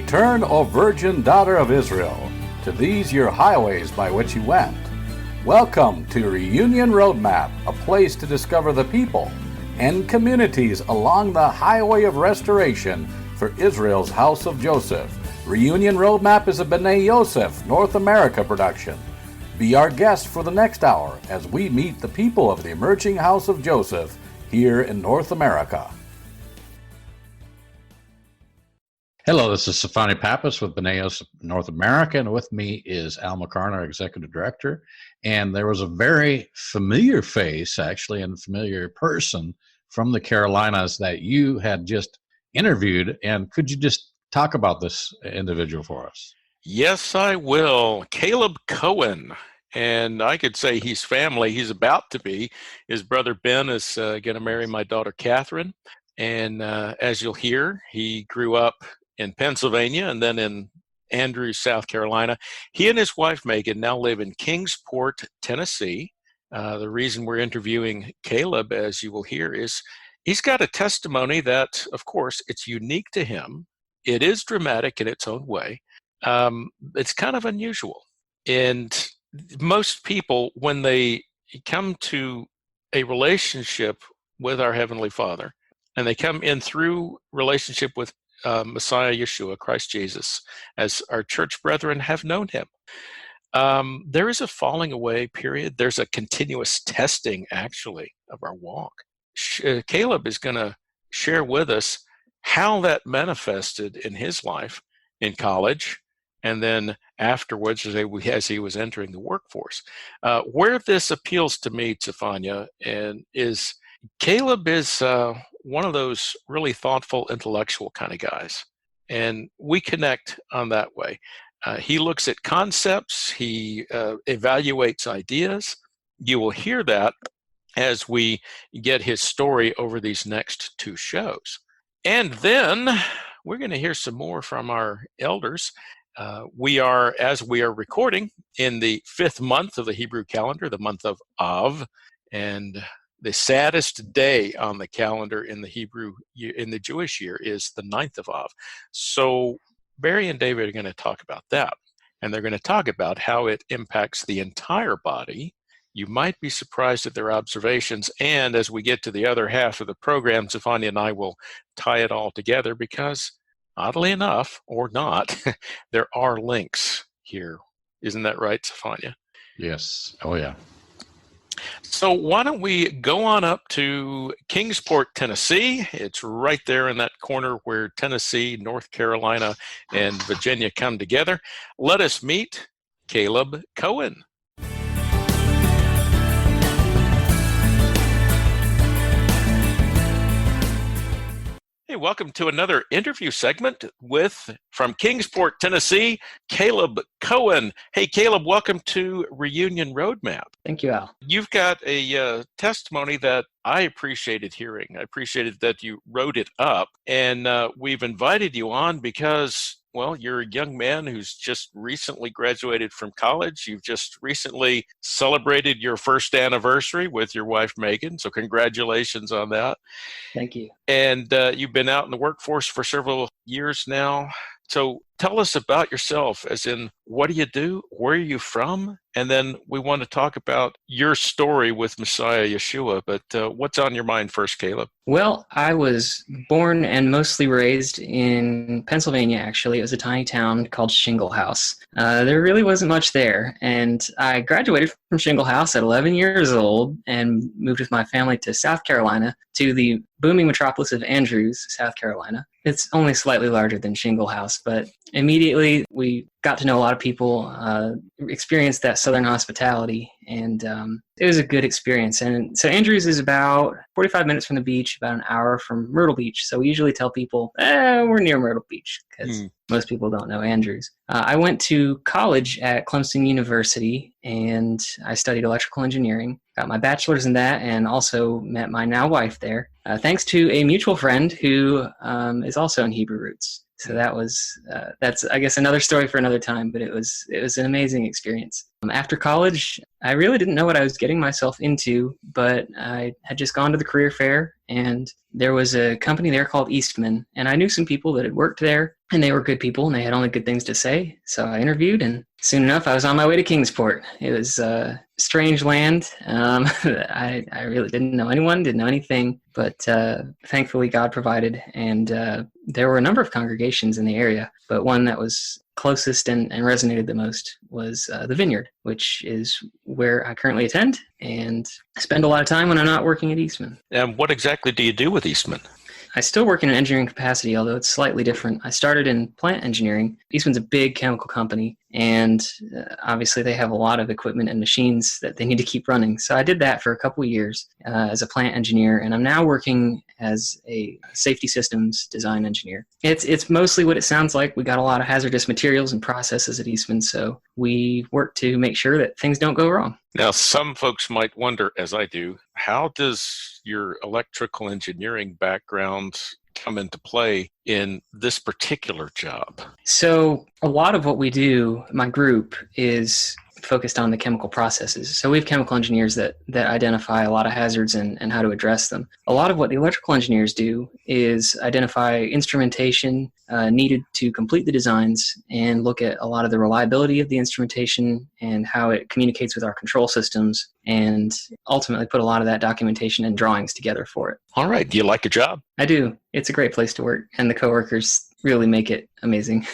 Return, O Virgin Daughter of Israel, to these your highways by which you went. Welcome to Reunion Roadmap, a place to discover the people and communities along the highway of restoration for Israel's House of Joseph. Reunion Roadmap is a B'nai Yosef North America production. Be our guest for the next hour as we meet the people of the emerging House of Joseph here in North America. Hello, this is Safani Pappas with B'nai Yosef North America, and with me is Al McCarn, our Executive Director. And there was a very familiar face, actually, and familiar person from the Carolinas that you had just interviewed. And could you just talk about this individual for us? Yes, I will. Caleb Cohen. And I could say he's family. He's about to be. His brother Ben is going to marry my daughter Catherine. And as you'll hear, he grew up in Pennsylvania and then in Andrews, South Carolina. He and his wife Megan now live in Kingsport, Tennessee. The reason we're interviewing Caleb, as you will hear, is he's got a testimony that, of course, it's unique to him. It is dramatic in its own way. It's kind of unusual. And most people, when they come to a relationship with our Heavenly Father, and they come in through relationship with Messiah Yeshua, Christ Jesus, as our church brethren have known him, there is a falling away period. There's a continuous testing, actually, of our walk. Caleb is going to share with us how that manifested in his life in college, and then afterwards as he was entering the workforce. Where this appeals to me, Tefania, and is Caleb is one of those really thoughtful, intellectual kind of guys, and we connect on that way. He looks at concepts, he evaluates ideas. You will hear that as we get his story over these next two shows. And then we're going to hear some more from our elders. We are, as we are recording, in the 5th month of the Hebrew calendar, the month of Av, and the saddest day on the calendar in the Jewish year is the 9th of Av. So Barry and David are going to talk about that, and they're going to talk about how it impacts the entire body. You might be surprised at their observations, and as we get to the other half of the program, Stefania and I will tie it all together because, oddly enough, or not, there are links here. Isn't that right, Stefania? Yes. Oh, yeah. So why don't we go on up to Kingsport, Tennessee. It's right there in that corner where Tennessee, North Carolina, and Virginia come together. Let us meet Caleb Cohen. Hey, welcome to another interview segment from Kingsport, Tennessee, Caleb Cohen. Hey, Caleb, welcome to Reunion Roadmap. Thank you, Al. You've got a testimony that I appreciated hearing. I appreciated that you wrote it up, and we've invited you on because, well, you're a young man who's just recently graduated from college. You've just recently celebrated your first anniversary with your wife, Megan, so congratulations on that. Thank you. And you've been out in the workforce for several years now. So tell us about yourself, as in, what do you do? Where are you from? And then we want to talk about your story with Messiah Yeshua. But what's on your mind first, Caleb? Well, I was born and mostly raised in Pennsylvania, actually. It was a tiny town called Shingle House. There really wasn't much there. And I graduated from Shingle House at 11 years old and moved with my family to South Carolina, to the booming metropolis of Andrews, South Carolina. It's only slightly larger than Shingle House, but immediately we got to know a lot of people, experienced that Southern hospitality, and it was a good experience. And so Andrews is about 45 minutes from the beach, about an hour from Myrtle Beach. So we usually tell people, we're near Myrtle Beach, because most people don't know Andrews. I went to college at Clemson University, and I studied electrical engineering, got my bachelor's in that, and also met my now wife there, thanks to a mutual friend who is also in Hebrew Roots. So that's, I guess, another story for another time, but it was an amazing experience. After college, I really didn't know what I was getting myself into, but I had just gone to the career fair, and there was a company there called Eastman, and I knew some people that had worked there, and they were good people, and they had only good things to say. So I interviewed, and soon enough, I was on my way to Kingsport. It was a strange land. I really didn't know anyone, didn't know anything, but thankfully God provided, and there were a number of congregations in the area, but one that was closest and resonated the most was the Vineyard, which is where I currently attend and spend a lot of time when I'm not working at Eastman. And what exactly do you do with Eastman? I still work in an engineering capacity, although it's slightly different. I started in plant engineering. Eastman's a big chemical company, and obviously they have a lot of equipment and machines that they need to keep running. So I did that for a couple of years as a plant engineer, and I'm now working as a safety systems design engineer. It's mostly what it sounds like. We got a lot of hazardous materials and processes at Eastman, so we work to make sure that things don't go wrong. Now, some folks might wonder, as I do, how does your electrical engineering background come into play in this particular job? So a lot of what we do, my group, is focused on the chemical processes. So we have chemical engineers that identify a lot of hazards and how to address them. A lot of what the electrical engineers do is identify instrumentation needed to complete the designs and look at a lot of the reliability of the instrumentation and how it communicates with our control systems, and ultimately put a lot of that documentation and drawings together for it. All right. Do you like your job? I do. It's a great place to work, and the coworkers really make it amazing.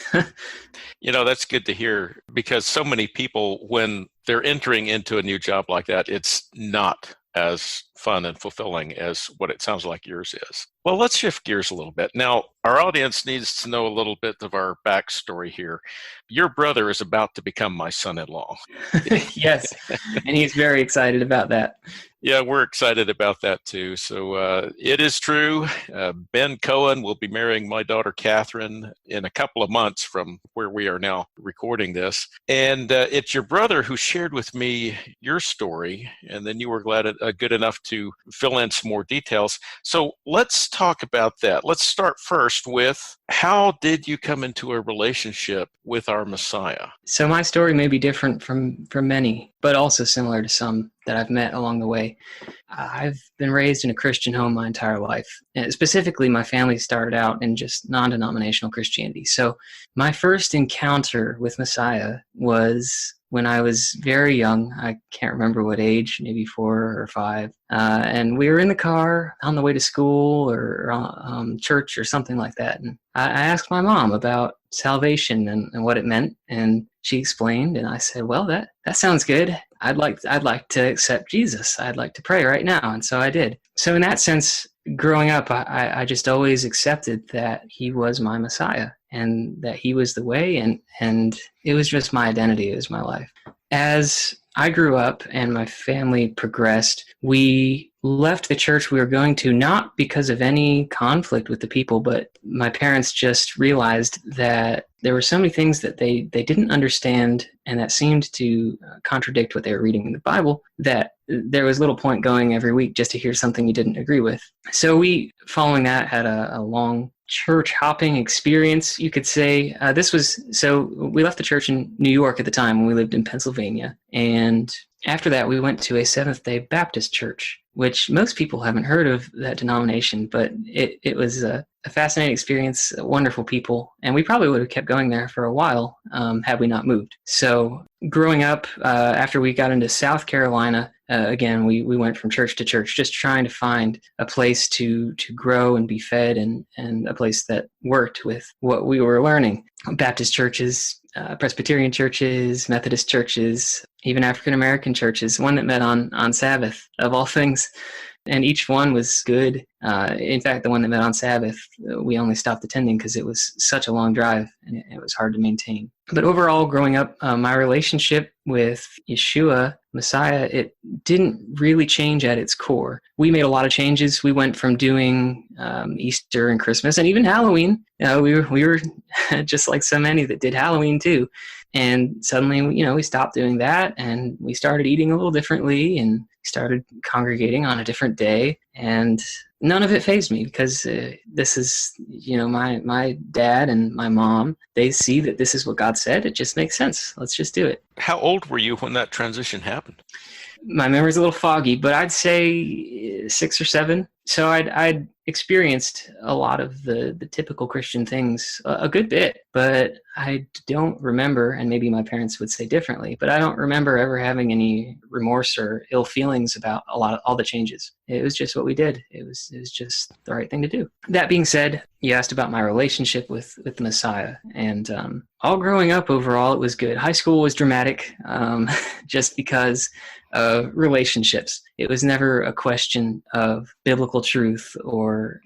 That's good to hear, because so many people, when they're entering into a new job like that, it's not as fun and fulfilling as what it sounds like yours is. Well, let's shift gears a little bit. Now, our audience needs to know a little bit of our backstory here. Your brother is about to become my son-in-law. Yes, and he's very excited about that. Yeah, we're excited about that too. So it is true. Ben Cohen will be marrying my daughter Catherine in a couple of months from where we are now recording this. And it's your brother who shared with me your story, and then you were good enough to fill in some more details. So let's talk about that. Let's start first with, how did you come into a relationship with our Messiah? So my story may be different from many, but also similar to some that I've met along the way. I've been raised in a Christian home my entire life. And specifically, my family started out in just non-denominational Christianity. So my first encounter with Messiah was when I was very young. I can't remember what age, maybe 4 or 5. And we were in the car on the way to school or church or something like that. And I asked my mom about salvation and what it meant. And she explained, and I said, well, that sounds good. I'd like to accept Jesus. I'd like to pray right now. And so I did. So in that sense, growing up, I just always accepted that he was my Messiah and that he was the way, and it was just my identity. It was my life. As I grew up and my family progressed, we left the church we were going to, not because of any conflict with the people, but my parents just realized that there were so many things that they didn't understand and that seemed to contradict what they were reading in the Bible, that there was little point going every week just to hear something you didn't agree with. So we, following that, had a long church hopping experience, you could say. So we left the church in New York at the time when we lived in Pennsylvania. And after that, we went to a Seventh-day Baptist church, which most people haven't heard of that denomination, but it was a fascinating experience, wonderful people, and we probably would have kept going there for a while had we not moved. So growing up, after we got into South Carolina, again, we went from church to church, just trying to find a place to grow and be fed, and a place that worked with what we were learning. Baptist churches, Presbyterian churches, Methodist churches, even African American churches, one that met on Sabbath, of all things. And each one was good. In fact, the one that met on Sabbath, we only stopped attending because it was such a long drive and it was hard to maintain. But overall, growing up, my relationship with Yeshua, Messiah, it didn't really change at its core. We made a lot of changes. We went from doing Easter and Christmas and even Halloween. We were just like so many that did Halloween too. And suddenly, we stopped doing that and we started eating a little differently, and started congregating on a different day, and none of it fazed me because this is, my dad and my mom, they see that this is what God said. It just makes sense. Let's just do it. How old were you when that transition happened? My memory's a little foggy, but I'd say 6 or 7. So I'd experienced a lot of the typical Christian things a good bit, but I don't remember, and maybe my parents would say differently, but I don't remember ever having any remorse or ill feelings about all the changes. It was just what we did. It was just the right thing to do. That being said, you asked about my relationship with the Messiah, and all growing up overall, it was good. High school was dramatic, just because of relationships. It was never a question of biblical truth or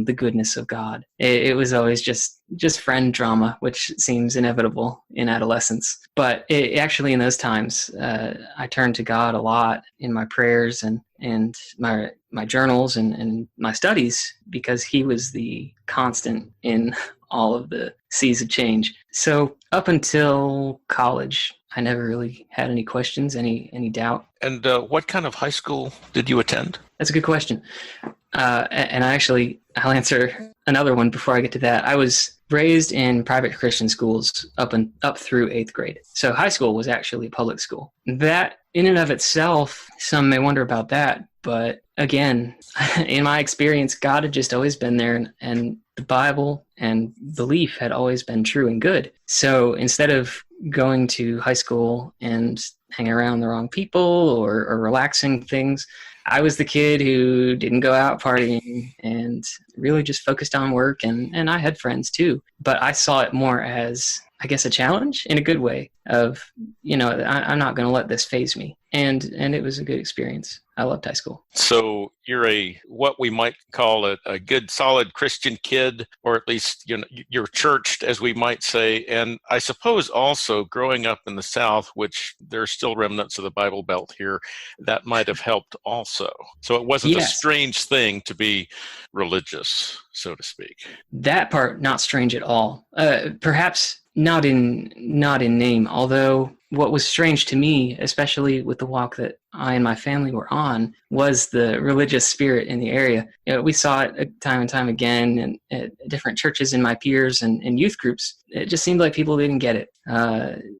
the goodness of God. It was always just friend drama, which seems inevitable in adolescence. But actually in those times, I turned to God a lot in my prayers and my journals and my studies, because he was the constant in all of the seas of change. So up until college, I never really had any questions, any doubt. And what kind of high school did you attend? That's a good question. And I'll answer another one before I get to that. I was raised in private Christian schools up through 8th grade. So high school was actually public school. That in and of itself, some may wonder about that. But again, in my experience, God had just always been there, and the Bible and belief had always been true and good. So instead of going to high school and hanging around the wrong people or relaxing things, I was the kid who didn't go out partying and really just focused on work, and I had friends too. But I saw it more as, I guess, a challenge in a good way of, I'm not going to let this faze me. And it was a good experience. I loved high school. So you're what we might call a good, solid Christian kid, or at least, you're churched, as we might say. And I suppose also growing up in the South, which there's still remnants of the Bible Belt here, that might have helped also. So it wasn't a strange thing to be religious, so to speak. That part, not strange at all. Perhaps not in name, although what was strange to me, especially with the walk that I and my family were on, was the religious spirit in the area. We saw it time and time again, and at different churches in my peers and youth groups. It just seemed like people didn't get it.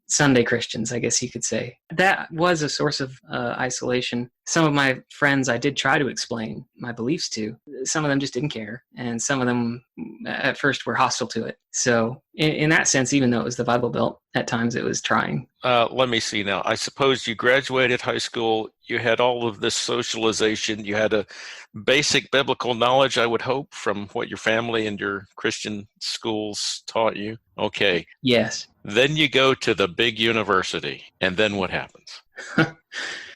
Sunday Christians, I guess you could say. That was a source of isolation. Some of my friends I did try to explain my beliefs to. Some of them just didn't care, and some of them at first were hostile to it. So in that sense, even though it was the Bible Belt, at times it was trying. Let me see now. I suppose you graduated high school. You had all of this socialization. You had a basic biblical knowledge, I would hope, from what your family and your Christian schools taught you. Okay. Yes. Then you go to the big university. And then what happens?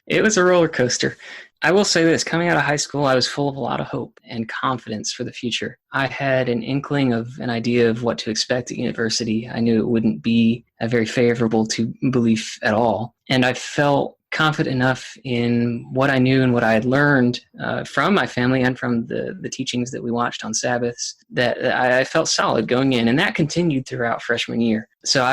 It was a roller coaster. I will say this, coming out of high school, I was full of a lot of hope and confidence for the future. I had an inkling of an idea of what to expect at university. I knew it wouldn't be very favorable to belief at all. And I felt confident enough in what I knew and what I had learned from my family and from the teachings that we watched on Sabbaths, that I felt solid going in. And that continued throughout freshman year. So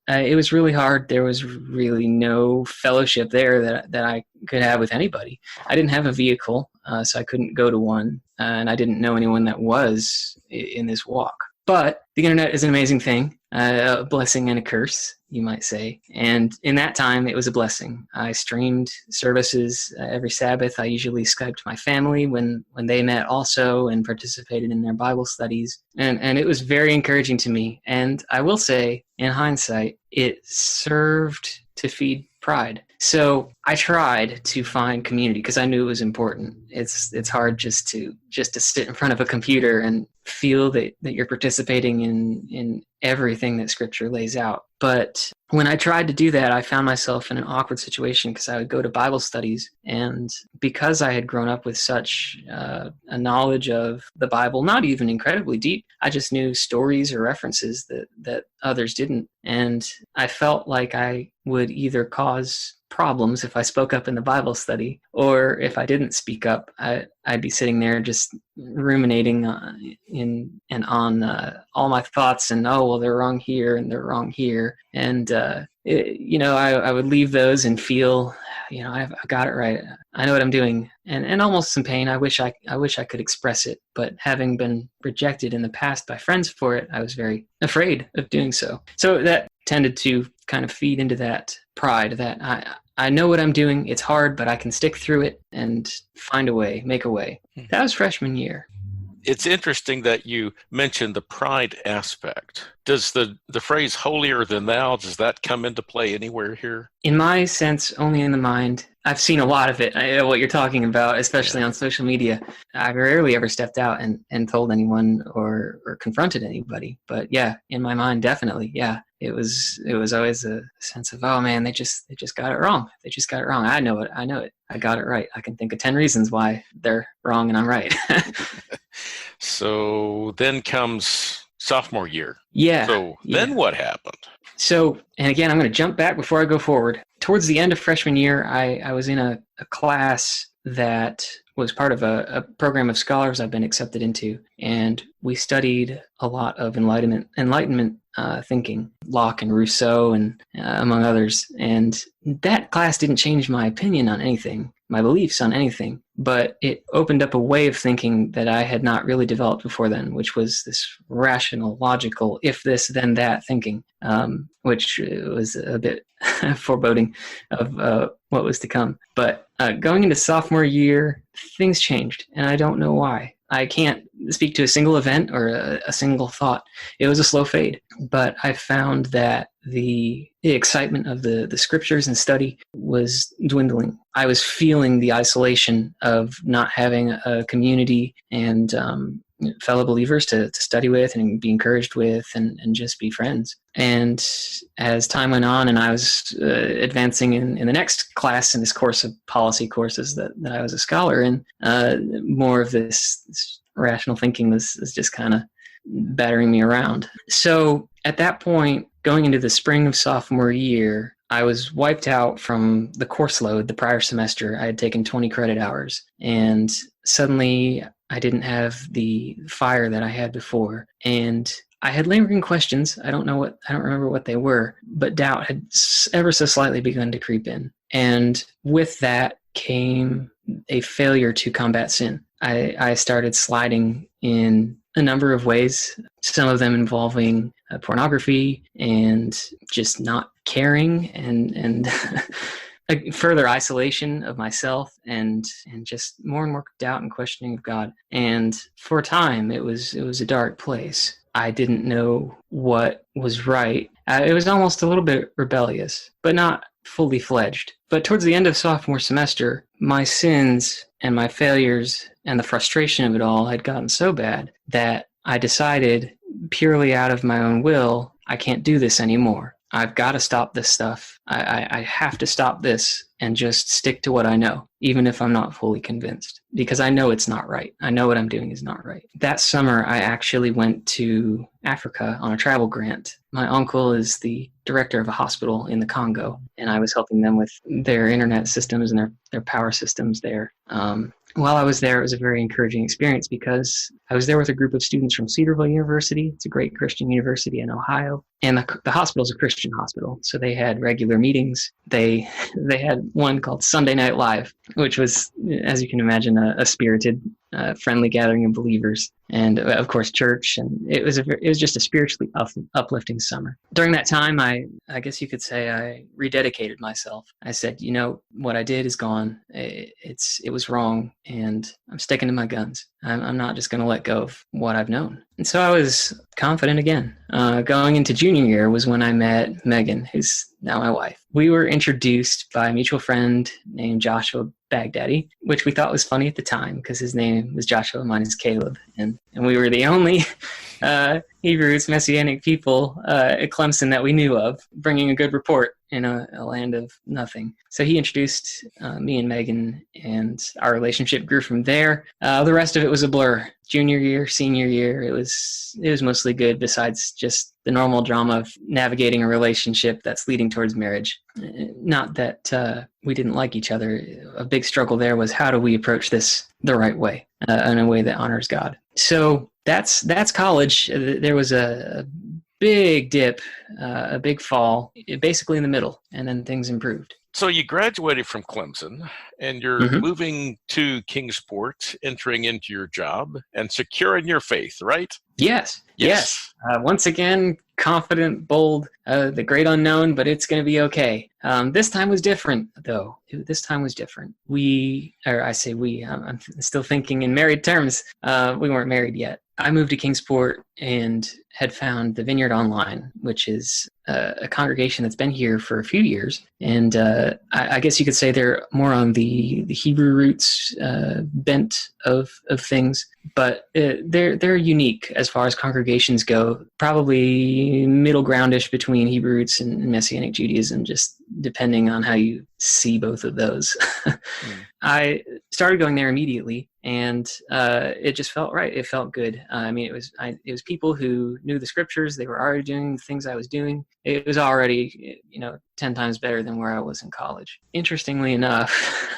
it was really hard. There was really no fellowship there that I could have with anybody. I didn't have a vehicle, so I couldn't go to one. And I didn't know anyone that was in this walk. But the internet is an amazing thing, a blessing and a curse, you might say. And in that time, it was a blessing. I streamed services every Sabbath. I usually Skyped my family when they met also and participated in their Bible studies. And it was very encouraging to me. And I will say, in hindsight, it served to feed pride. So I tried to find community because I knew it was important. It's hard just to sit in front of a computer and feel that you're participating in everything that Scripture lays out. But when I tried to do that, I found myself in an awkward situation because I would go to Bible studies, and because I had grown up with such a knowledge of the Bible, not even incredibly deep, I just knew stories or references that others didn't. And I felt like I would either cause problems if I spoke up in the Bible study, or if I didn't speak up, I'd be sitting there just ruminating on all my thoughts, and they're wrong here and they're wrong here, and I would leave those and feel I've got it right. I know what I'm doing, and almost some pain. I wish I could express it, but having been rejected in the past by friends for it, I was very afraid of doing so. So that tended to kind of feed into that pride that I know what I'm doing. It's hard, but I can stick through it and find a way, make a way. That was freshman year. It's interesting that you mentioned the pride aspect. Does the phrase holier than thou, does that come into play anywhere here? In my sense, only in the mind. I've seen a lot of it, what you're talking about, especially on social media. I rarely ever stepped out and told anyone or confronted anybody. But yeah, in my mind, definitely, yeah. It was always a sense of, oh man, they just got it wrong. They just got it wrong. I know it. I got it right. I can think of 10 reasons why they're wrong and I'm right. So then comes sophomore year. Yeah. So then what happened? So, and again, I'm going to jump back before I go forward. Towards the end of freshman year, I was in a class that was part of a program of scholars I've been accepted into. And we studied a lot of Enlightenment thinking, Locke and Rousseau and among others. And that class didn't change my opinion on anything, my beliefs on anything, but it opened up a way of thinking that I had not really developed before then, which was this rational, logical, if this, then that thinking, which was a bit foreboding of what was to come. But going into sophomore year, things changed, and I don't know why. I can't speak to a single event or a single thought. It was a slow fade, but I found that the excitement of the scriptures and study was dwindling. I was feeling the isolation of not having a community and fellow believers to study with and be encouraged with and just be friends. And as time went on and I was advancing in the next class in this course of policy courses that I was a scholar in, more of this rational thinking was just kind of battering me around. So at that point, going into the spring of sophomore year, I was wiped out from the course load the prior semester. I had taken 20 credit hours, and suddenly I didn't have the fire that I had before. And I had lingering questions. I don't remember what they were, but doubt had ever so slightly begun to creep in. And with that came a failure to combat sin. I started sliding in a number of ways, some of them involving pornography and just not caring and a further isolation of myself and just more and more doubt and questioning of God. And for a time, it was a dark place. I didn't know what was right. It was almost a little bit rebellious, but not fully fledged. But towards the end of sophomore semester, my sins and my failures and the frustration of it all had gotten so bad that I decided, purely out of my own will, I can't do this anymore. I've got to stop this stuff. I have to stop this and just stick to what I know, even if I'm not fully convinced, because I know it's not right. I know what I'm doing is not right. That summer, I actually went to Africa on a travel grant. My uncle is the director of a hospital in the Congo, and I was helping them with their internet systems and their power systems there. While I was there, it was a very encouraging experience because I was there with a group of students from Cedarville University. It's a great Christian university in Ohio. And the hospital is a Christian hospital. So they had regular meetings. They had one called Sunday Night Live, which was, as you can imagine, a spirited, friendly gathering of believers. And of course, church. And it was just a spiritually uplifting summer. During that time, I guess you could say I rededicated myself. I said, what I did is gone. It was wrong. And I'm sticking to my guns. I'm not just going to let go of what I've known. And so I was confident again. Going into junior year was when I met Megan, who's now my wife. We were introduced by a mutual friend named Joshua Baghdadi, which we thought was funny at the time because his name was Joshua, mine is Caleb. And we were the only Hebrews, Messianic people at Clemson that we knew of, bringing a good report in a land of nothing. So he introduced me and Megan, and our relationship grew from there. The rest of it was a blur. Junior year, senior year, it was mostly good, besides just the normal drama of navigating a relationship that's leading towards marriage. Not that we didn't like each other. A big struggle there was, how do we approach this the right way, in a way that honors God? So that's college. There was a big dip, a big fall, basically in the middle, and then things improved. So you graduated from Clemson, and you're moving to Kingsport, entering into your job and securing your faith, right? Yes. Once again, confident, bold, the great unknown, but it's going to be okay. This time was different, though. This time was different. I'm still thinking in married terms. We weren't married yet. I moved to Kingsport and had found the Vineyard Online, which is a congregation that's been here for a few years. And I guess you could say they're more on the Hebrew roots bent of things. But they're unique as far as congregations go, probably middle groundish between Hebrew roots and Messianic Judaism, just depending on how you see both of those. I started going there immediately, and it just felt right. It felt good. It was people who knew the scriptures. They were already doing the things I was doing. It was already 10 times better than where I was in college. Interestingly enough,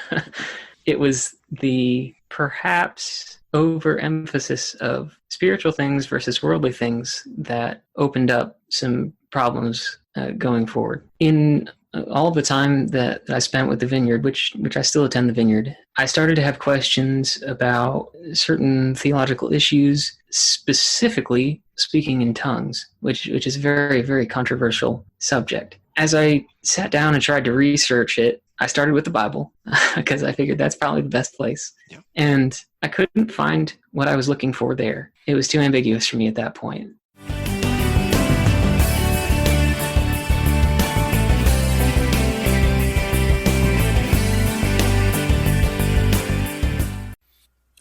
it was the perhaps overemphasis of spiritual things versus worldly things that opened up some problems going forward. In all the time that I spent with the Vineyard, which I still attend the Vineyard, I started to have questions about certain theological issues, specifically speaking in tongues, which is a very, very controversial subject. As I sat down and tried to research it, I started with the Bible because I figured that's probably the best place. Yep. And I couldn't find what I was looking for there. It was too ambiguous for me at that point.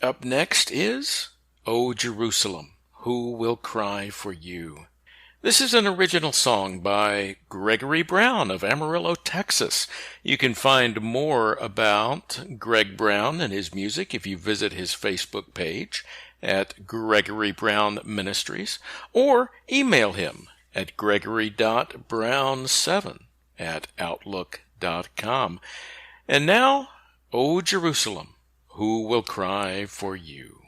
Up next is O Jerusalem, Who Will Cry for You? This is an original song by Gregory Brown of Amarillo, Texas. You can find more about Greg Brown and his music if you visit his Facebook page at Gregory Brown Ministries, or email him at gregory.brown7@outlook.com. And now, O Jerusalem, Who Will Cry for You?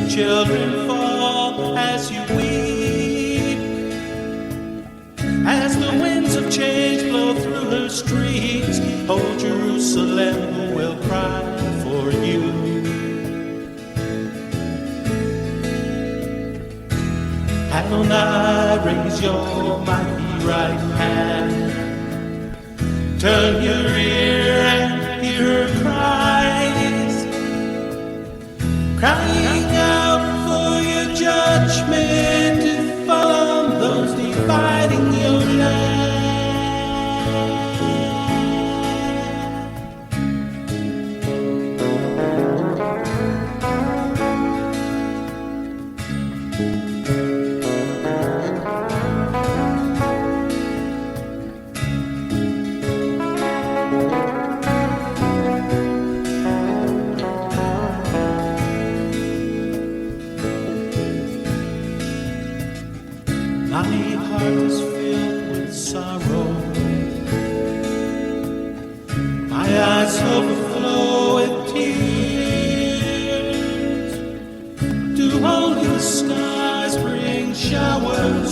Children fall as you weep, as the winds of change blow through her streets. Oh, Jerusalem will cry for you. Adonai, raise your mighty right hand, turn your ear and hear her cries, crying out for your judgment to fall on those dividing your land.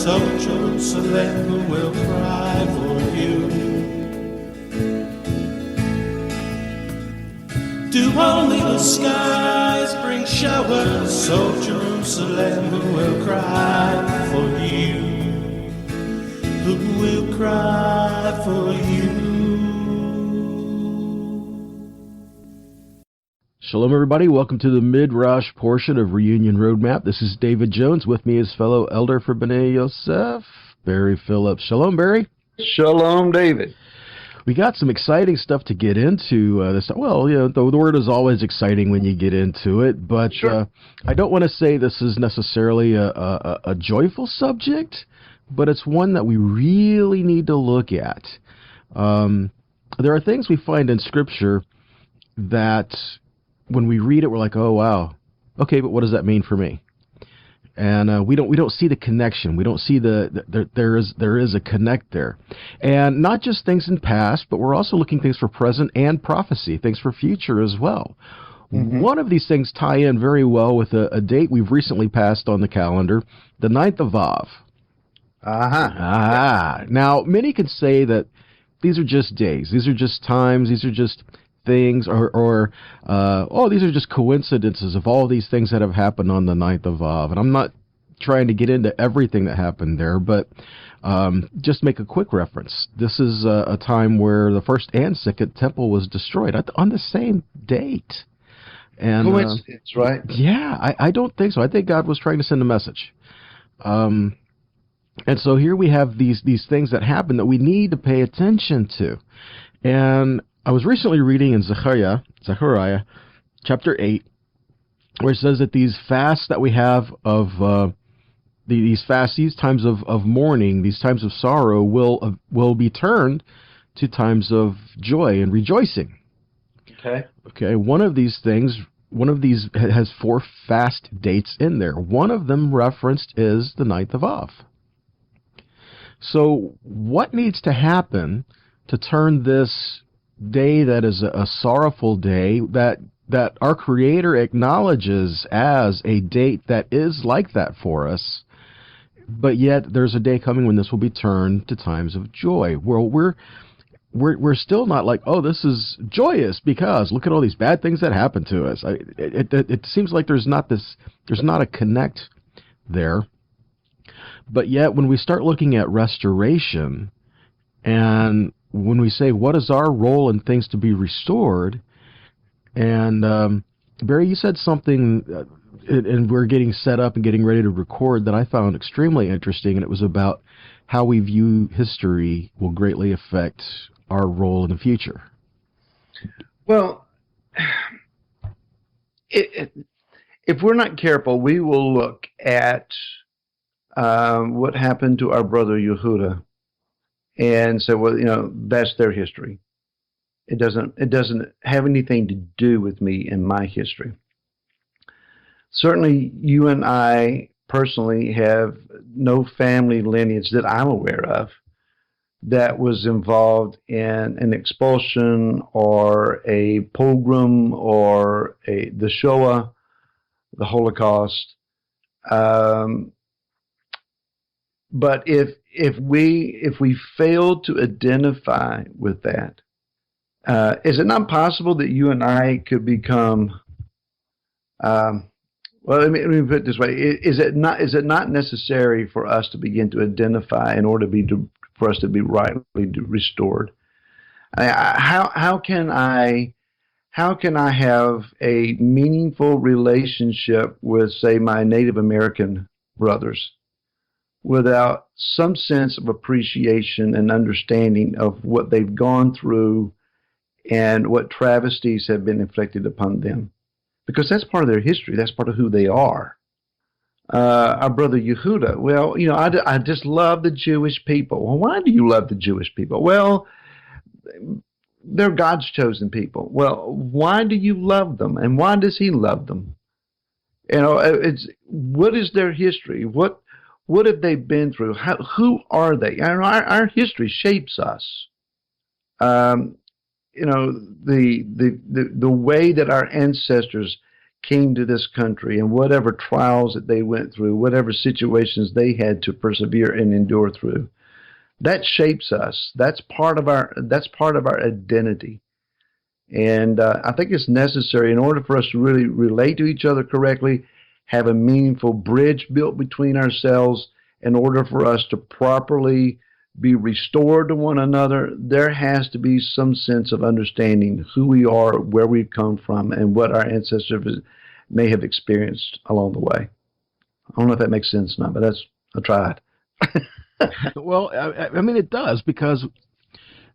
so Jerusalem will cry for you. Do only the skies bring showers, so Jerusalem will cry for you. Who will cry for you? Shalom, everybody. Welcome to the mid-rush portion of Reunion Roadmap. This is David Jones. With me is fellow elder for B'nai Yosef, Barry Phillips. Shalom, Barry. Shalom, David. We got some exciting stuff to get into this. Well, you know, the word is always exciting when you get into it, but Sure. I don't want to say this is necessarily a joyful subject, but it's one that we really need to look at. There are things we find in Scripture that when we read it, we're like, oh, wow. Okay, but what does that mean for me? And we don't see the connection. We don't see there is a connect there, and not just things in past, but we're also looking things for present and prophecy, things for future as well. Mm-hmm. One of these things tie in very well with a date we've recently passed on the calendar, the 9th of Av. Now, many can say that these are just days, these are just times, these are just things, or these are just coincidences of all these things that have happened on the 9th of Av. And I'm not trying to get into everything that happened there, but just make a quick reference. This is a time where the first and second temple was destroyed on the same date. And coincidence, right? Yeah, I don't think so. I think God was trying to send a message. And so here we have these things that happen that we need to pay attention to. And I was recently reading in Zechariah, chapter 8, where it says that these fasts that we have of these times of mourning, these times of sorrow, will be turned to times of joy and rejoicing. Okay. One of these has 4 fast dates in there. One of them referenced is the 9th of Av. So what needs to happen to turn this day that is a sorrowful day that our Creator acknowledges as a date that is like that for us, but yet there's a day coming when this will be turned to times of joy? Well, we're still not like, oh, this is joyous because look at all these bad things that happen to us. It seems like there's not a connect there. But yet when we start looking at restoration, and when we say, what is our role in things to be restored? And Barry, you said something, and we're getting set up and getting ready to record, that I found extremely interesting, and it was about how we view history will greatly affect our role in the future. Well, if we're not careful, we will look at what happened to our brother Yehuda and say, well, you know, that's their history. It doesn't have anything to do with me and my history. Certainly, you and I personally have no family lineage that I'm aware of that was involved in an expulsion or a pogrom or the Shoah, the Holocaust. But if we fail to identify with that, is it not possible that you and I could become? Well, let me put it this way: is it not necessary for us to begin to identify in order for us to be rightly restored? How can I have a meaningful relationship with, say, my Native American brothers without some sense of appreciation and understanding of what they've gone through and what travesties have been inflicted upon them? Because that's part of their history. That's part of who they are. Our brother Yehuda, well, you know, I just love the Jewish people. Well, why do you love the Jewish people? Well, they're God's chosen people. Well, why do you love them? And why does he love them? You know, what is their history? What have they been through? Who are they? Our history shapes us. You know, the way that our ancestors came to this country and whatever trials that they went through, whatever situations they had to persevere and endure through, that shapes us. That's part of our identity. And I think it's necessary in order for us to really relate to each other correctly, have a meaningful bridge built between ourselves. In order for us to properly be restored to one another, there has to be some sense of understanding who we are, where we've come from, and what our ancestors may have experienced along the way. I don't know if that makes sense or not, but I tried. Well, I mean, it does, because,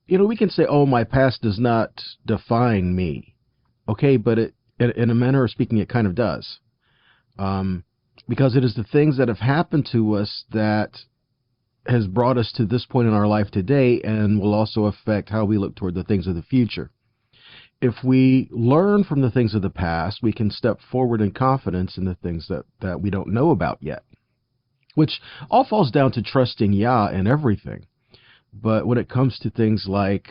we can say, oh, my past does not define me. Okay, but in a manner of speaking, it kind of does. Because it is the things that have happened to us that has brought us to this point in our life today, and will also affect how we look toward the things of the future. If we learn from the things of the past, we can step forward in confidence in the things that we don't know about yet, which all falls down to trusting Yah in everything. But when it comes to things like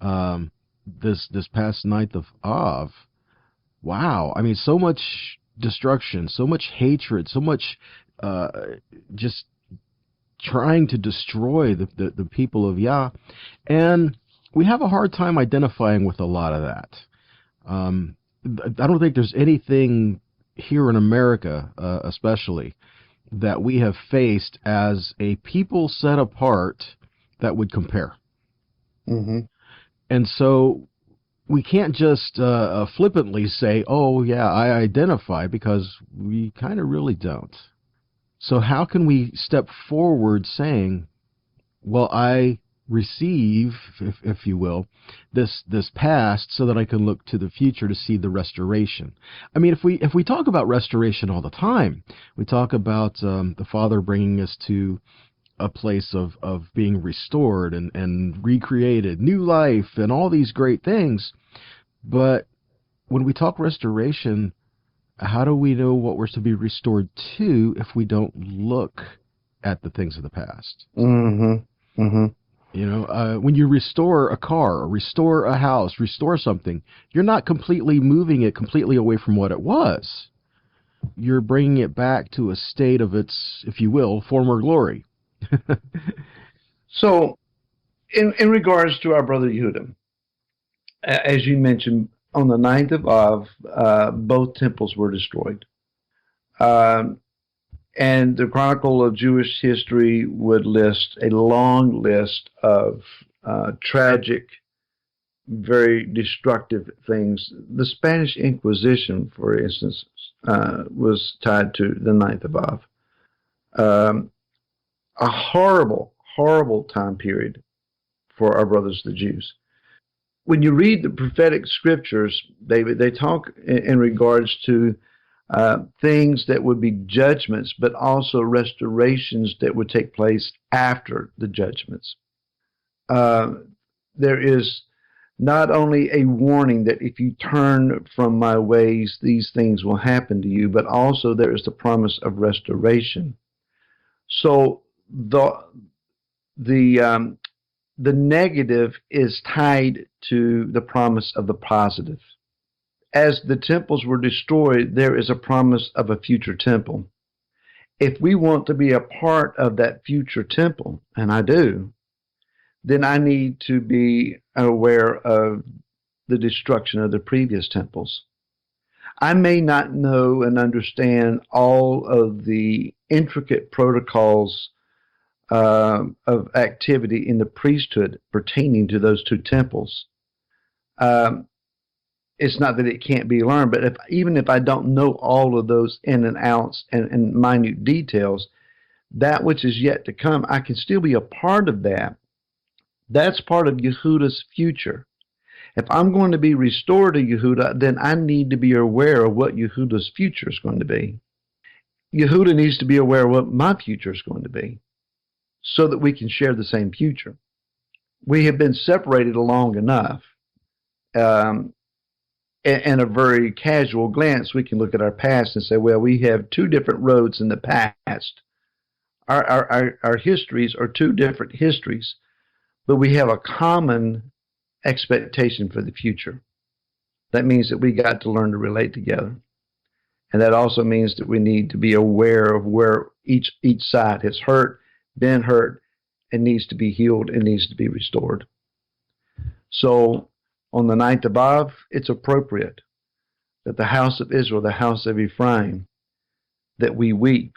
this past 9th of Av, wow, I mean, so much destruction, so much hatred, so much just trying to destroy the people of Yah. And we have a hard time identifying with a lot of that. I don't think there's anything here in America, especially, that we have faced as a people set apart that would compare. Mm-hmm. And so we can't just flippantly say, oh, yeah, I identify, because we kind of really don't. So how can we step forward saying, well, I receive, if you will, this past so that I can look to the future to see the restoration? I mean, if we talk about restoration all the time, we talk about the Father bringing us to a place of being restored and recreated, new life, and all these great things. But when we talk restoration, how do we know what we're to be restored to if we don't look at the things of the past? Mm-hmm. Mm-hmm. When you restore a car, or restore a house, restore something, you're not completely moving it completely away from what it was. You're bringing it back to a state of its, if you will, former glory. So, in regards to our brother Yehuda, as you mentioned, on the 9th of Av, both temples were destroyed. And the Chronicle of Jewish History would list a long list of tragic, very destructive things. The Spanish Inquisition, for instance, was tied to the 9th of Av. A horrible, horrible time period for our brothers, the Jews. When you read the prophetic scriptures, they talk in regards to things that would be judgments, but also restorations that would take place after the judgments. There is not only a warning that if you turn from my ways, these things will happen to you, but also there is the promise of restoration. So the negative is tied to the promise of the positive. As the temples were destroyed, there is a promise of a future temple. If we want to be a part of that future temple, and I do, then I need to be aware of the destruction of the previous temples. I may not know and understand all of the intricate protocols of activity in the priesthood pertaining to those two temples. It's not that it can't be learned, but even if I don't know all of those in and outs and minute details, that which is yet to come, I can still be a part of that. That's part of Yehuda's future. If I'm going to be restored to Yehuda, then I need to be aware of what Yehuda's future is going to be. Yehuda needs to be aware of what my future is going to be, so that we can share the same future. We have been separated long enough. In a very casual glance, we can look at our past and say, well, we have two different roads in the past. Our histories are two different histories, but we have a common expectation for the future. That means that we got to learn to relate together. And that also means that we need to be aware of where each side has been hurt, and needs to be healed and needs to be restored. So on the 9th of Av, it's appropriate that the house of Israel, the house of Ephraim, that we weep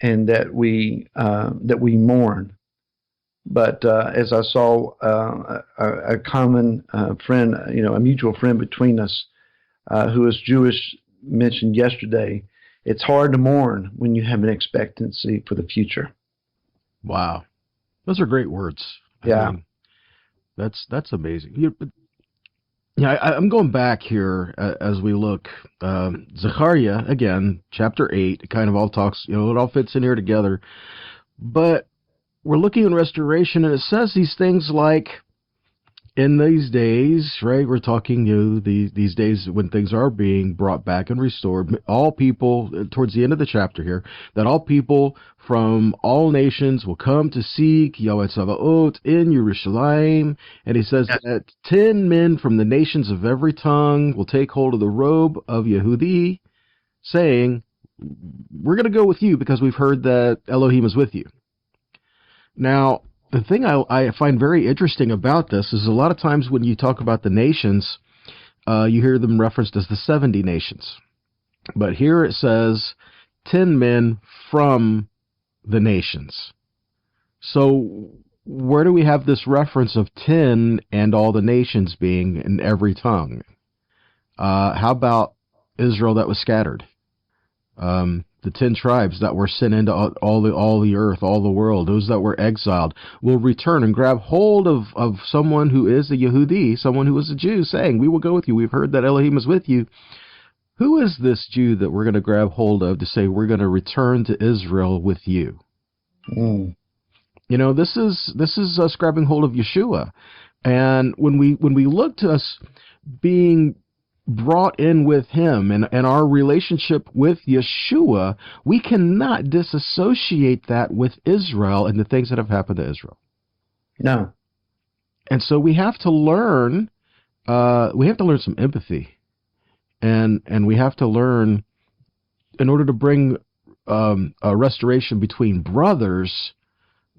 and that we mourn. But as I saw a common friend, a mutual friend between us, who is Jewish, mentioned yesterday, it's hard to mourn when you have an expectancy for the future. Wow, those are great words. Yeah, I mean, that's amazing. I'm going back here as we look. Zechariah again, chapter 8. It kind of all talks. It all fits in here together. But we're looking at restoration, and it says these things like, in these days, right? We're talking, these days when things are being brought back and restored. All people, towards the end of the chapter here, that all people from all nations will come to seek Yahweh Tzavaot in Yerushalayim. And he says that 10 men from the nations of every tongue will take hold of the robe of Yehudi, saying, "We're going to go with you because we've heard that Elohim is with you." Now, the thing I find very interesting about this is a lot of times when you talk about the nations, you hear them referenced as the 70 nations. But here it says 10 men from the nations. So where do we have this reference of 10 and all the nations being in every tongue? How about Israel that was scattered? The 10 tribes that were sent into all the earth, all the world, those that were exiled, will return and grab hold of someone who is a Yehudi, someone who is a Jew, saying, "We will go with you. We've heard that Elohim is with you." Who is this Jew that we're going to grab hold of to say, "We're going to return to Israel with you"? This is us grabbing hold of Yeshua. And when we look to us being brought in with him and our relationship with Yeshua, we cannot disassociate that with Israel and the things that have happened to Israel. No. And so we have to learn some empathy, and we have to learn, in order to bring a restoration between brothers.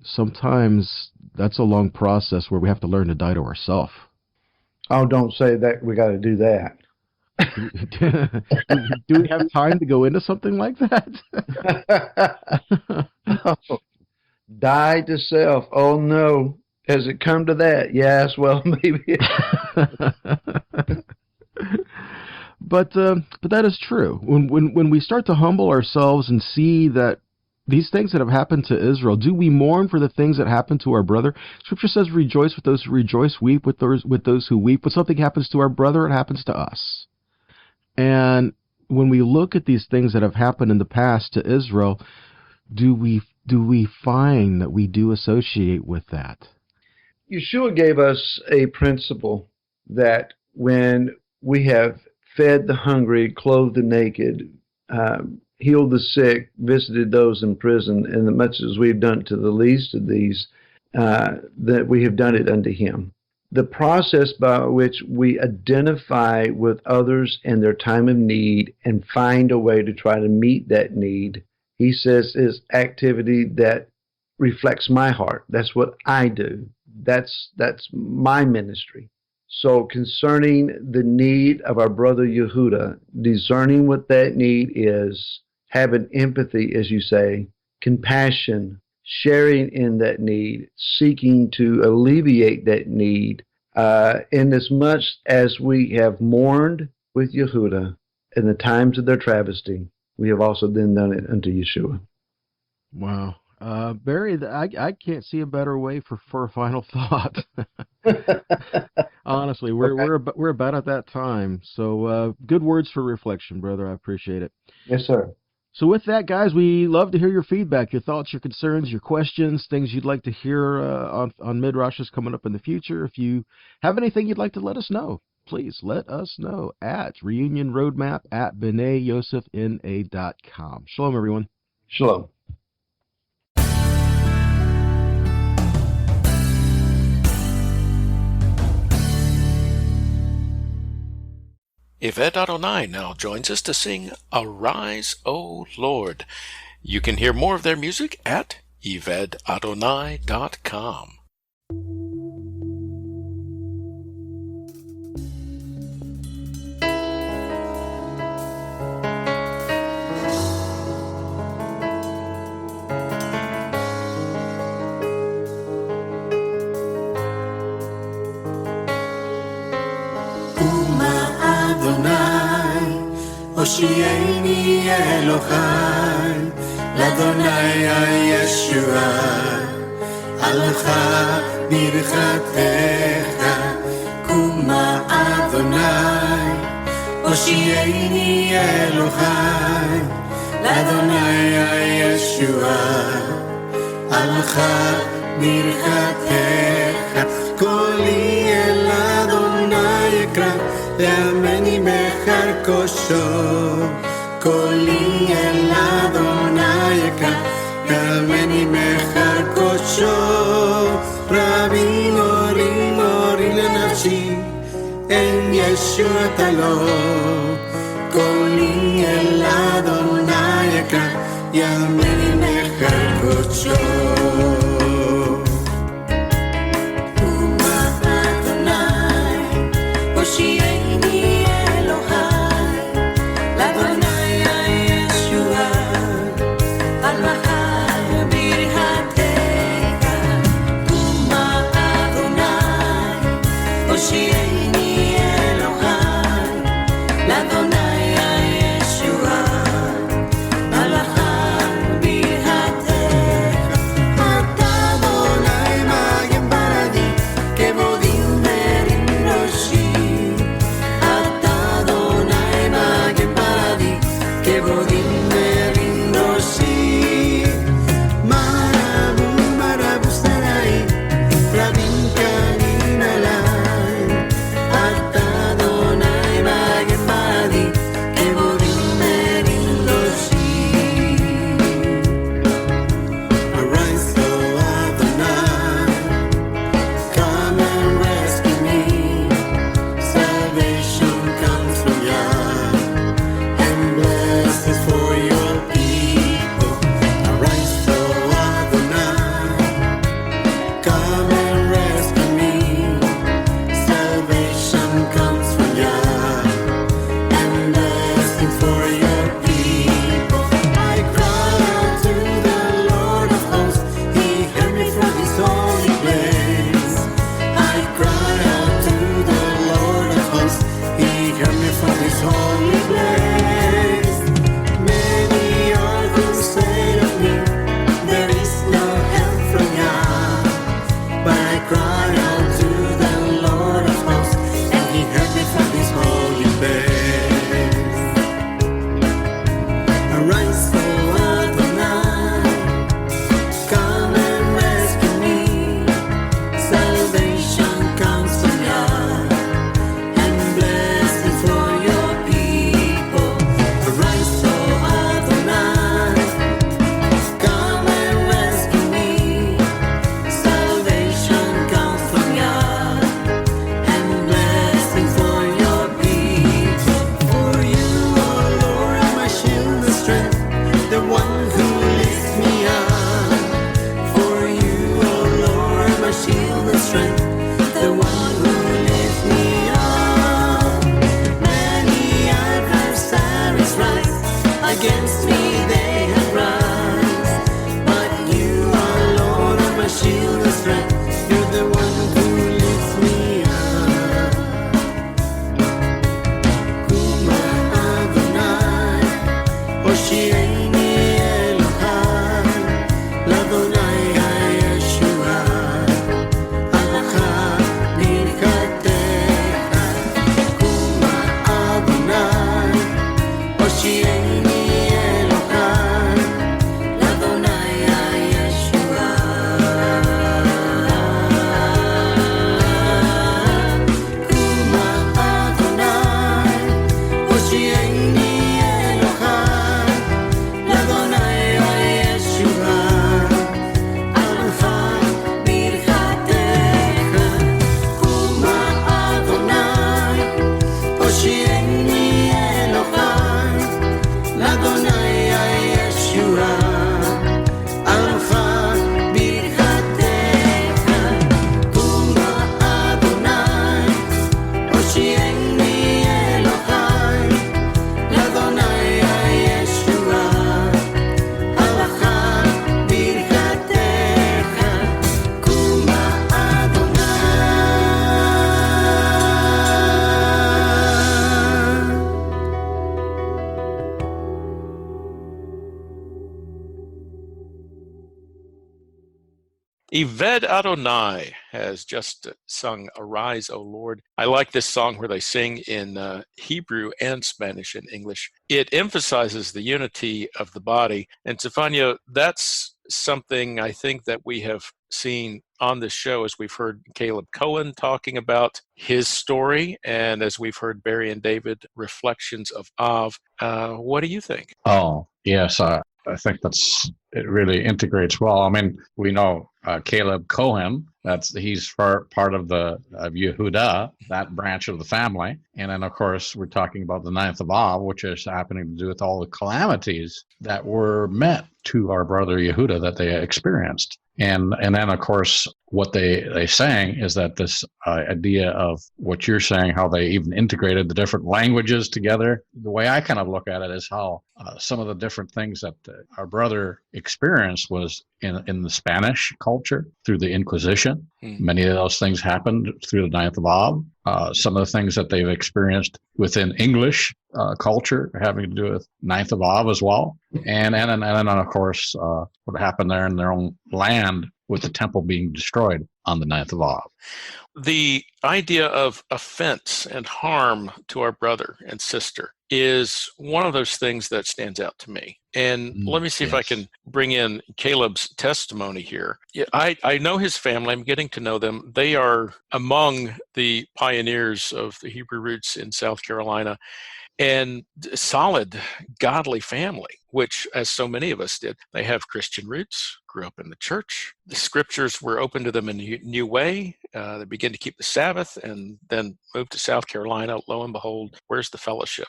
Sometimes that's a long process where we have to learn to die to ourselves. Oh, don't say that. We got to do that. Do we have time to go into something like that? No. Die to self. Oh no. Has it come to that? Yes, well, maybe. But that is true. When we start to humble ourselves and see that these things that have happened to Israel, do we mourn for the things that happened to our brother? Scripture says, "Rejoice with those who rejoice, weep with those who weep." When something happens to our brother, it happens to us. And when we look at these things that have happened in the past to Israel, do we find that we do associate with that? Yeshua gave us a principle that when we have fed the hungry, clothed the naked, healed the sick, visited those in prison, and as much as we've done to the least of these, that we have done it unto him. The process by which we identify with others in their time of need and find a way to try to meet that need, he says, is activity that reflects my heart. That's what I do. That's my ministry. So concerning the need of our brother Yehuda, discerning what that need is, having empathy, as you say, compassion, sharing in that need, seeking to alleviate that need, in as much as we have mourned with Yehuda in the times of their travesty, we have also then done it unto Yeshua. Wow. Barry, I can't see a better way for a final thought. Honestly, we're about at that time. So good words for reflection, brother. I appreciate it. Yes, sir. So with that, guys, we love to hear your feedback, your thoughts, your concerns, your questions, things you'd like to hear on Midrashes coming up in the future. If you have anything you'd like to let us know, please let us know at reunionroadmap@b'nai-yosef.na.com. Shalom, everyone. Shalom. Yvette Adonai now joins us to sing Arise, O Lord. You can hear more of their music at YvetteAdonai.com. הושיעני אלוהי, לאדוני הישועה, עליך ברכתך, קומה אדוני. הושיעני אלוהי, לאדוני הישועה, עליך ברכתך, קולי אל אדוני אקרא, לעמני מחר כושו, קולי אל אדוני אקרא, לעמני מחר כושו, רבי מורי מורי לנפשי, אין ישועתה לו, קולי אל אדוני אקרא, לעמני מחר כושו. Yvette Adonai has just sung Arise, O Lord. I like this song where they sing in Hebrew and Spanish and English. It emphasizes the unity of the body. And Stefania, that's something I think that we have seen on this show as we've heard Caleb Cohen talking about his story and as we've heard Barry and David reflections of Av. What do you think? Oh, yes. I think it really integrates well. I mean, we know Caleb Cohen. He's part of Yehuda, that branch of the family. And then, of course, we're talking about the 9th of Av, which is happening to do with all the calamities that were met to our brother Yehuda that they experienced. And then, of course, what they sang is that this idea of what you're saying, how they even integrated the different languages together. The way I kind of look at it is how some of the different things that our brother experienced was in the Spanish culture through the Inquisition. Many of those things happened through the 9th of Av. Some of the things that they've experienced within English culture having to do with 9th of Av as well. And then, of course, what happened there in their own land with the temple being destroyed on the 9th of Av. The idea of offense and harm to our brother and sister is one of those things that stands out to me. And let me see if I can bring in Caleb's testimony here. I know his family. I'm getting to know them. They are among the pioneers of the Hebrew roots in South Carolina. And solid, godly family, which, as so many of us did, they have Christian roots, grew up in the church. The scriptures were open to them in a new way. They began to keep the Sabbath and then moved to South Carolina. Lo and behold, where's the fellowship?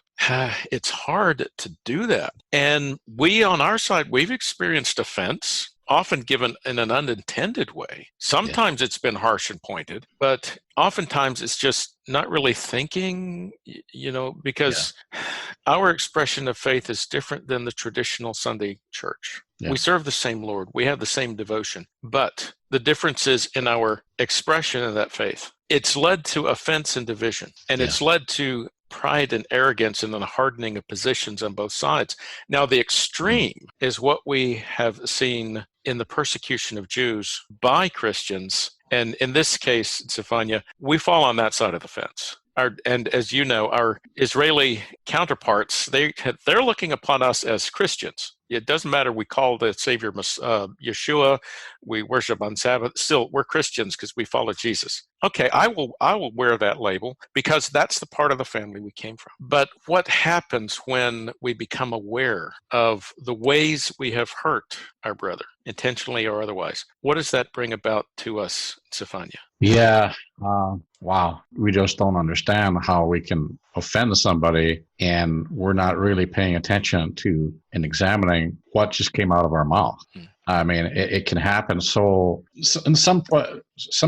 It's hard to do that. And we, on our side, we've experienced offense, often given in an unintended way. Sometimes it's been harsh and pointed, but oftentimes it's just not really thinking, because our expression of faith is different than the traditional Sunday church. We serve the same Lord. We have the same devotion, but the difference is in our expression of that faith. It's led to offense and division, and it's led to pride and arrogance and then the hardening of positions on both sides. Now, the extreme is what we have seen in the persecution of Jews by Christians. And in this case, Stefania, we fall on that side of the fence. And as you know, our Israeli counterparts, they're looking upon us as Christians. It doesn't matter. We call the Savior Yeshua. We worship on Sabbath. Still, we're Christians because we follow Jesus. Okay, I will wear that label because that's the part of the family we came from. But what happens when we become aware of the ways we have hurt our brother, intentionally or otherwise? What does that bring about to us, Stefania? Yeah. Wow. We just don't understand how we can offend somebody and we're not really paying attention to and examining what just came out of our mouth. I mean, it can happen. So in some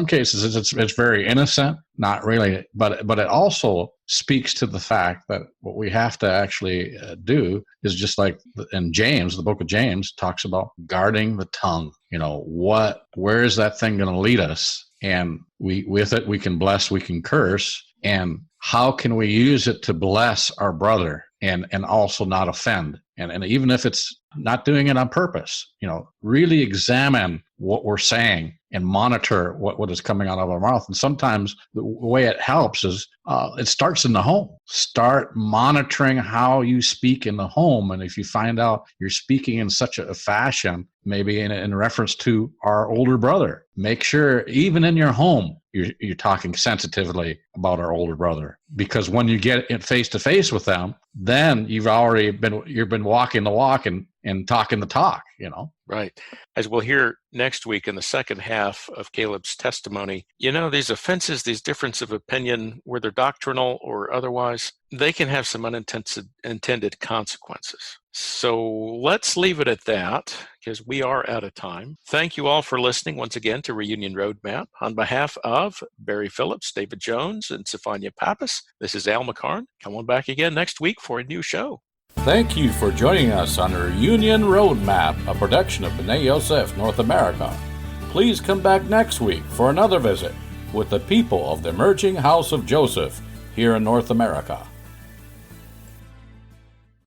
cases, it's very innocent, not really, but it also speaks to the fact that what we have to actually do is just like in James, the book of James talks about guarding the tongue. Where is that thing going to lead us? And with it, we can bless, we can curse. And how can we use it to bless our brother and also not offend? And even if it's not doing it on purpose, really examine what we're saying and monitor what is coming out of our mouth. And sometimes the way it helps is it starts in the home. Start monitoring how you speak in the home. And if you find out you're speaking in such a fashion, maybe in reference to our older brother, make sure even in your home, you're talking sensitively about our older brother. Because when you get it face to face with them, then you've been walking the walk and talking the talk, Right. As we'll hear next week in the second half of Caleb's testimony, these offenses, these differences of opinion, whether doctrinal or otherwise, they can have some unintended consequences. So let's leave it at that because we are out of time. Thank you all for listening once again to Reunion Roadmap. On behalf of Barry Phillips, David Jones, and Stefania Pappas, this is Al McCarn. Come on back again next week for a new show. Thank you for joining us on Reunion Roadmap, a production of B'nai Yosef North America. Please come back next week for another visit with the people of the emerging House of Joseph here in North America.